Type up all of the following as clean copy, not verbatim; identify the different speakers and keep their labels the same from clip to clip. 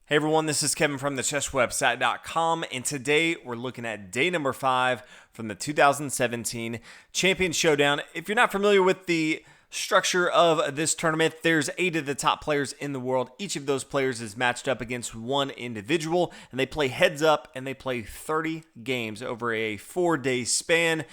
Speaker 1: Hey everyone, this is Kevin from thechesswebsite.com, and today we're looking at day number 5 from the 2017 Champion Showdown. If you're not familiar with the structure of this tournament, there's 8 of the top players in the world. Each of those players is matched up against one individual, and they play heads up, and they play 30 games over a 4-day span.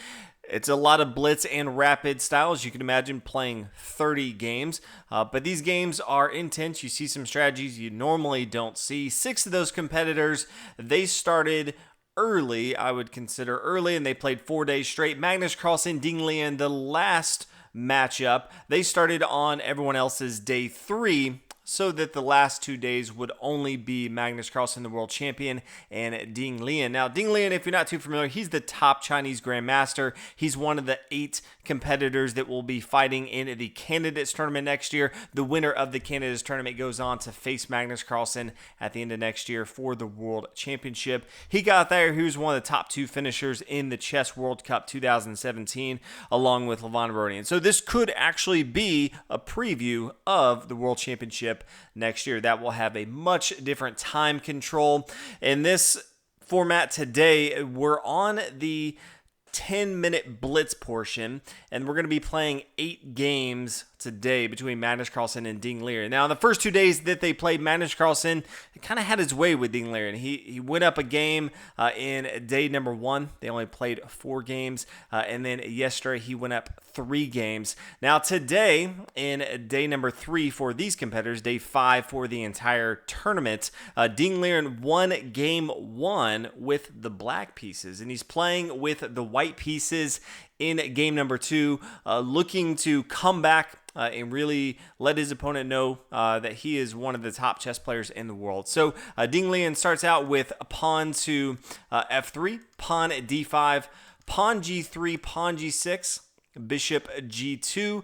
Speaker 1: It's a lot of blitz and rapid styles. You can imagine playing 30 games, but these games are intense. You see some strategies you normally don't see. 6 of those competitors, they started early, I would consider early, and they played 4 days straight. Magnus Carlsen, Liren, the last matchup, they started on everyone else's day 3, so that the last 2 days would only be Magnus Carlsen, the world champion, and Liren. Now, Liren, if you're not too familiar, he's the top Chinese grandmaster. He's one of the 8 competitors that will be fighting in the Candidates tournament next year. The winner of the Candidates tournament goes on to face Magnus Carlsen at the end of next year for the world championship. He got there. He was one of the top 2 finishers in the Chess World Cup 2017, along with Levon Rodian. So this could actually be a preview of the world championship next year. That will have a much different time control. In this format today, we're on the 10-minute blitz portion, and we're going to be playing 8 games today between Magnus Carlsen and Liren. Now, the first 2 days that they played, Magnus Carlsen kind of had his way with Liren. He went up a game in day number 1. They only played 4 games, and then yesterday he went up 3 games. Now, today in day number 3 for these competitors, day 5 for the entire tournament, Liren won game 1 with the black pieces, and he's playing with the white pieces in game number 2, looking to come back and really let his opponent know that he is one of the top chess players in the world. So Liren starts out with pawn to f3, pawn at d5, pawn g3, pawn g6, bishop g2,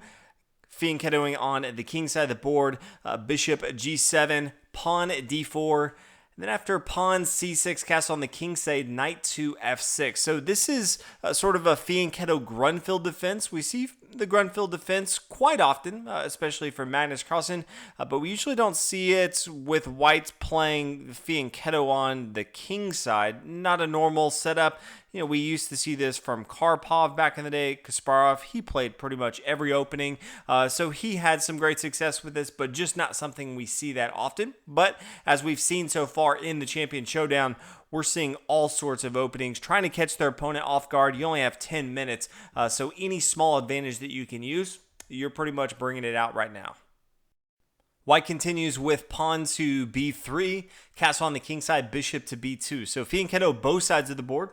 Speaker 1: fianchettoing on the king side of the board, bishop g7, pawn d4, and then after pawn c6, castle on the king side, knight to f6. So this is sort of a fianchetto Grunfeld defense. We see the Grunfeld defense quite often, especially for Magnus Carlsen, but we usually don't see it with whites playing fianchetto on the king side. Not a normal setup. You know, we used to see this from Karpov back in the day. Kasparov, he played pretty much every opening, so he had some great success with this, but just not something we see that often. But as we've seen so far in the Champion Showdown, we're seeing all sorts of openings, trying to catch their opponent off guard. You only have 10 minutes, so any small advantage that you can use, you're pretty much bringing it out right now. White continues with pawn to b3, castle on the king side, bishop to b2. So fianchetto both sides of the board.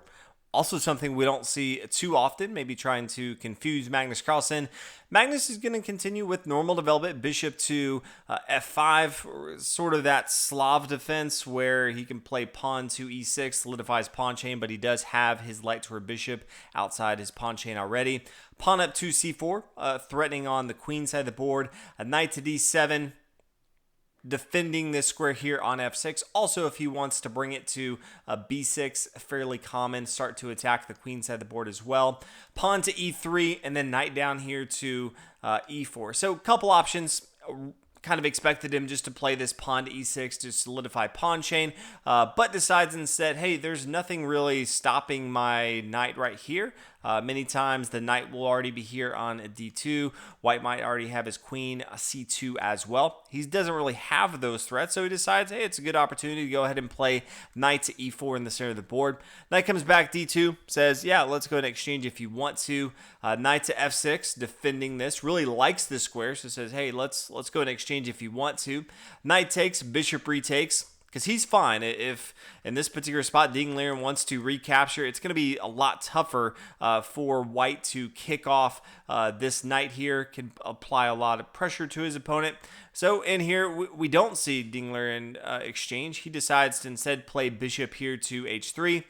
Speaker 1: Also something we don't see too often, maybe trying to confuse Magnus Carlsen. Magnus is going to continue with normal development, bishop to f5, sort of that Slav defense where he can play pawn to e6, solidifies pawn chain, but he does have his light toward bishop outside his pawn chain already. Pawn up to c4, threatening on the queen side of the board, a knight to d7, defending this square here on f6. Also, if he wants to bring it to b6, fairly common, start to attack the queen side of the board as well. Pawn to e3, and then knight down here to e4. So a couple options. Kind of expected him just to play this pawn to e6 to solidify pawn chain, but decides instead, hey, there's nothing really stopping my knight right here. Many times the knight will already be here on d2. White might already have his queen c2 as well. He doesn't really have those threats, so he decides, hey, it's a good opportunity to go ahead and play knight to e4 in the center of the board. Knight comes back d2, says, yeah, let's go and exchange if you want to. Knight to f6, defending this, really likes this square, so says, hey, let's go and exchange if you want to. Knight takes, bishop retakes, because he's fine. If in this particular spot Liren wants to recapture, it's going to be a lot tougher for white to kick off this knight here, can apply a lot of pressure to his opponent. So in here, we don't see Liren exchange. He decides to instead play bishop here to h3.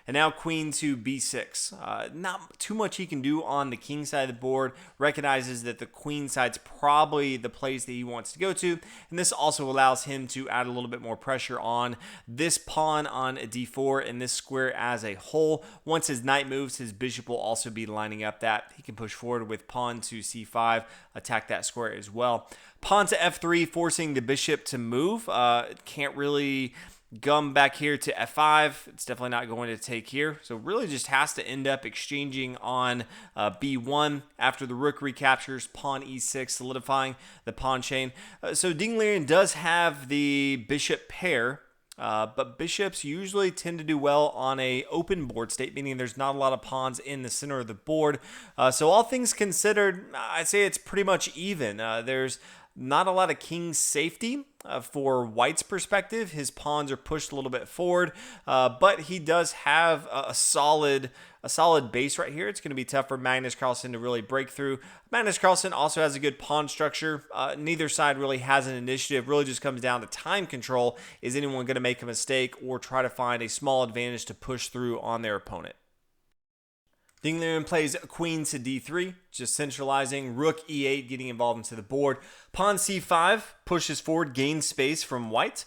Speaker 1: And now queen to b6. Not too much he can do on the king side of the board. Recognizes that the queen side's probably the place that he wants to go to. And this also allows him to add a little bit more pressure on this pawn on d4 and this square as a whole. Once his knight moves, his bishop will also be lining up that. He can push forward with pawn to c5, attack that square as well. Pawn to f3, forcing the bishop to move. Can't really gum back here to f5. It's definitely not going to take here. So really just has to end up exchanging on b1 after the rook recaptures pawn e6, solidifying the pawn chain. So Ding Liren does have the bishop pair. But bishops usually tend to do well on a open board state, meaning there's not a lot of pawns in the center of the board. So all things considered, I'd say it's pretty much even. There's not a lot of king safety for White's perspective. His pawns are pushed a little bit forward, but he does have a solid base right here. It's going to be tough for Magnus Carlsen to really break through. Magnus Carlsen also has a good pawn structure. Neither side really has an initiative. Really just comes down to time control. Is anyone going to make a mistake or try to find a small advantage to push through on their opponent? Ding Liren plays queen to d3, just centralizing. Rook e8, getting involved into the board. Pawn c5 pushes forward, gains space from White.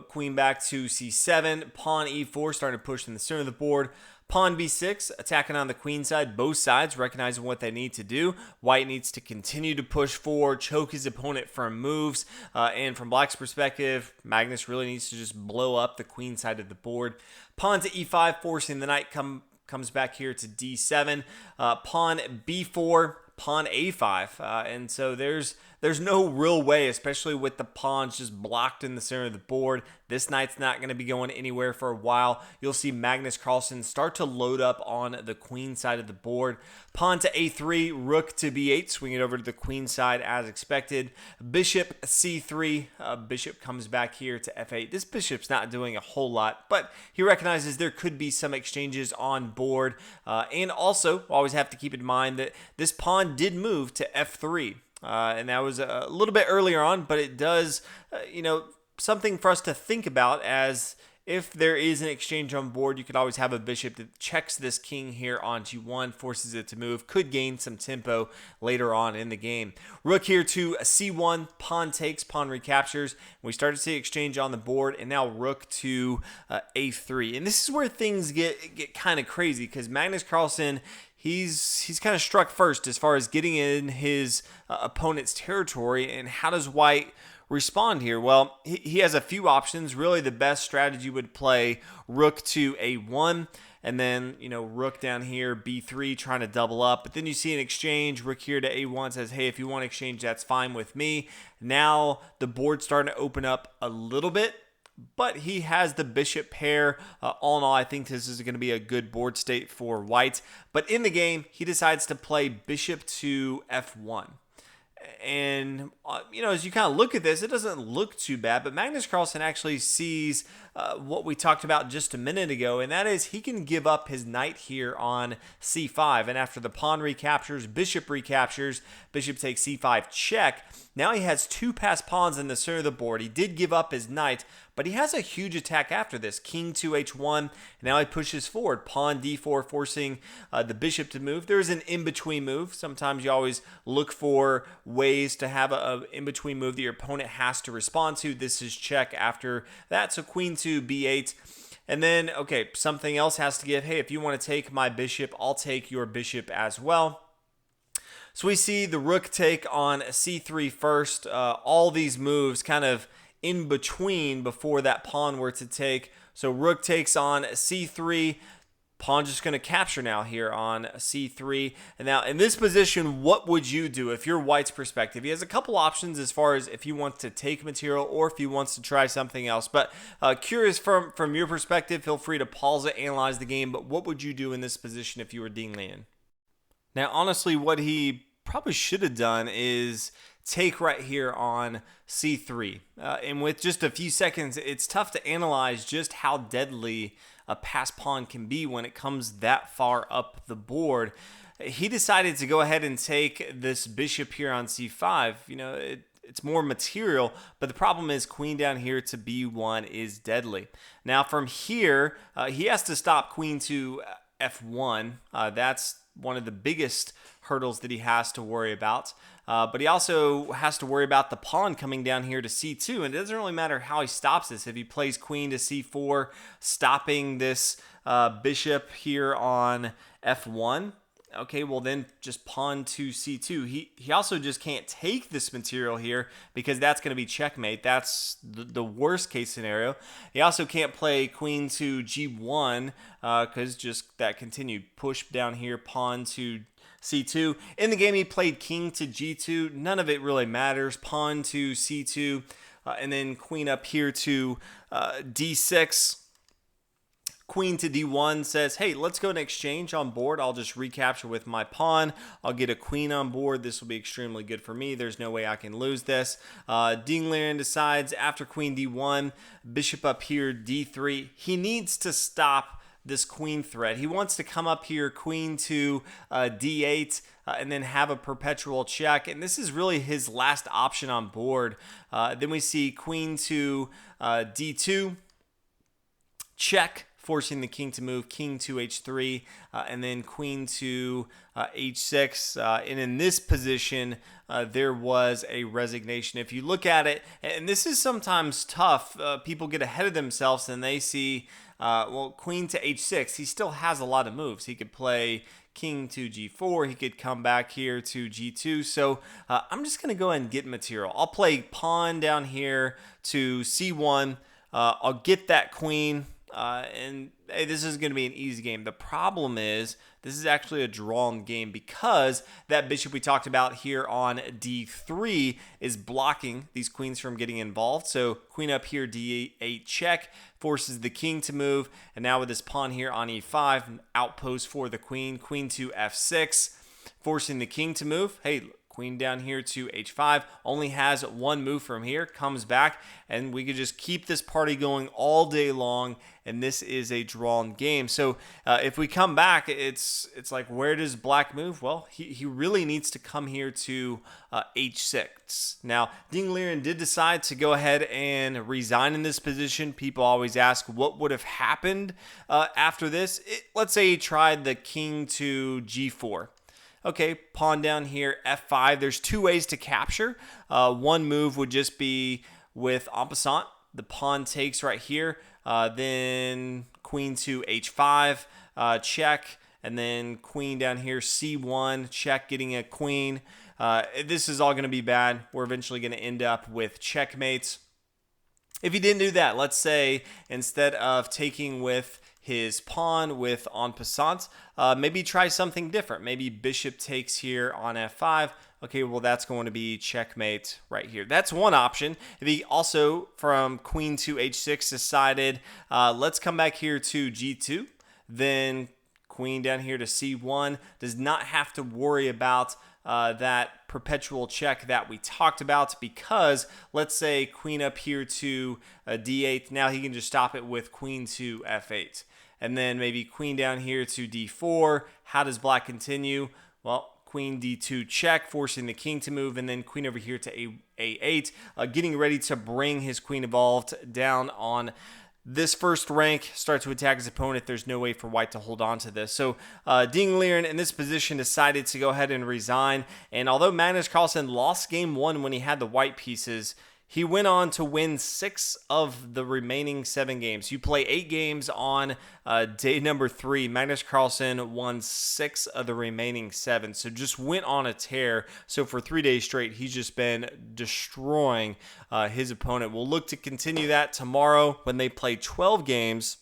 Speaker 1: Queen back to c7. Pawn e4, starting to push in the center of the board. Pawn b6, attacking on the queen side. Both sides recognizing what they need to do. White needs to continue to push forward, choke his opponent from moves. And from Black's perspective, Magnus really needs to just blow up the queen side of the board. Pawn to e5, forcing the knight comes back here to d7, pawn b4, pawn a5, and so there's no real way, especially with the pawns just blocked in the center of the board. This knight's not going to be going anywhere for a while. You'll see Magnus Carlsen start to load up on the queen side of the board. Pawn to a3, rook to b8, swing it over to the queen side as expected. Bishop c3, bishop comes back here to f8. This bishop's not doing a whole lot, but he recognizes there could be some exchanges on board. And also, always have to keep in mind that this pawn did move to f3. And that was a little bit earlier on, but it does, something for us to think about, as if there is an exchange on board, you could always have a bishop that checks this king here on g1, forces it to move, could gain some tempo later on in the game. Rook here to c1, pawn takes, pawn recaptures. We start to see exchange on the board, and now rook to a3. And this is where things get kind of crazy, because Magnus Carlsen, he's kind of struck first as far as getting in his opponent's territory. And how does White respond here? Well, he has a few options. Really, the best strategy would play rook to a1, and then, rook down here, b3, trying to double up. But then you see an exchange. Rook here to a1 says, hey, if you want to exchange, that's fine with me. Now the board's starting to open up a little bit, but he has the bishop pair. All in all, I think this is going to be a good board state for White. But in the game, he decides to play bishop to f1. And, as you kind of look at this, it doesn't look too bad, but Magnus Carlsen actually sees what we talked about just a minute ago, and that is he can give up his knight here on c5. And after the pawn recaptures, bishop recaptures, bishop takes c5 check. Now he has two passed pawns in the center of the board. He did give up his knight, but he has a huge attack after this. King to h1, and now he pushes forward. Pawn d4, forcing the bishop to move. There's an in-between move. Sometimes you always look for ways to have an in-between move that your opponent has to respond to. This is check after that, so queen to b8. And then, okay, something else has to give. Hey, if you want to take my bishop, I'll take your bishop as well. So we see the rook take on c3 first. All these moves kind of in between before that pawn were to take. So rook takes on c3. Pawn just going to capture now here on c3. And now in this position, what would you do if you're White's perspective? He has a couple options as far as if he wants to take material or if he wants to try something else. But curious from your perspective, feel free to pause it, analyze the game. But what would you do in this position if you were Ding Liren? Now, honestly, what he probably should have done is take right here on c3. And with just a few seconds, it's tough to analyze just how deadly a passed pawn can be when it comes that far up the board. He decided to go ahead and take this bishop here on c5. it's more material, but the problem is queen down here to b1 is deadly. Now from here, he has to stop queen to f1. That's one of the biggest hurdles that he has to worry about. But he also has to worry about the pawn coming down here to c2, and it doesn't really matter how he stops this. If he plays queen to c4, stopping this bishop here on f1, okay, well then just pawn to c2. He also just can't take this material here because that's going to be checkmate. That's the worst case scenario. He also can't play queen to g1 because just that continued push down here, pawn to c2. In the game, he played king to g2. None of it really matters. Pawn to c2, and then queen up here to d6. Queen to d1 says, hey, let's go and exchange on board. I'll just recapture with my pawn. I'll get a queen on board. This will be extremely good for me. There's no way I can lose this. Liren decides after queen d1, bishop up here d3. He needs to stop this queen threat. He wants to come up here, queen to d8, and then have a perpetual check. And this is really his last option on board. Then we see queen to d2, check, forcing the king to move, king to h3, and then queen to h6. And in this position, there was a resignation. If you look at it, and this is sometimes tough, people get ahead of themselves and they see, well, queen to h6. He still has a lot of moves. He could play king to g4. He could come back here to g2. So I'm just going to go ahead and get material. I'll play pawn down here to c1. I'll get that queen. And hey, this is going to be an easy game. The problem is this is actually a drawn game because that bishop we talked about here on d3 is blocking these queens from getting involved. So queen up here, d8 check, forces the king to move. And now with this pawn here on e5, an outpost for the queen, queen to f6, forcing the king to move. Hey, queen down here to h5, only has one move from here, comes back, and we could just keep this party going all day long, and this is a drawn game. So if we come back, it's like, where does black move? Well, he really needs to come here to h6. Now, Liren did decide to go ahead and resign in this position. People always ask what would have happened after this. Let's say he tried the king to g4. Okay, pawn down here, f5. There's two ways to capture. One move would just be with en passant. The pawn takes right here. Then queen to h5, check. And then queen down here, c1, check, getting a queen. This is all going to be bad. We're eventually going to end up with checkmates. If he didn't do that, let's say instead of taking with his pawn with en passant, maybe try something different. Maybe bishop takes here on f5. Okay, well, that's going to be checkmate right here. That's one option. If he also, from queen to h6, decided, let's come back here to g2, then queen down here to c1, does not have to worry about that perpetual check that we talked about, because let's say queen up here to d8, now he can just stop it with queen to f8. And then maybe queen down here to d4. How does black continue? Well, queen d2 check, forcing the king to move, and then queen over here to a8, getting ready to bring his queen evolved down on this first rank, start to attack his opponent. There's no way for white to hold on to this. So Liren in this position decided to go ahead and resign. And although Magnus Carlsen lost game one when he had the white pieces, he went on to win 6 of the remaining 7 games. You play 8 games on day number 3. Magnus Carlsen won 6 of the remaining 7. So just went on a tear. So for 3 days straight, he's just been destroying his opponent. We'll look to continue that tomorrow when they play 12 games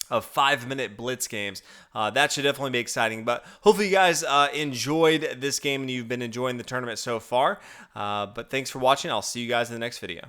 Speaker 1: of 5-minute blitz games. That should definitely be exciting. But hopefully you guys enjoyed this game and you've been enjoying the tournament so far. But thanks for watching. I'll see you guys in the next video.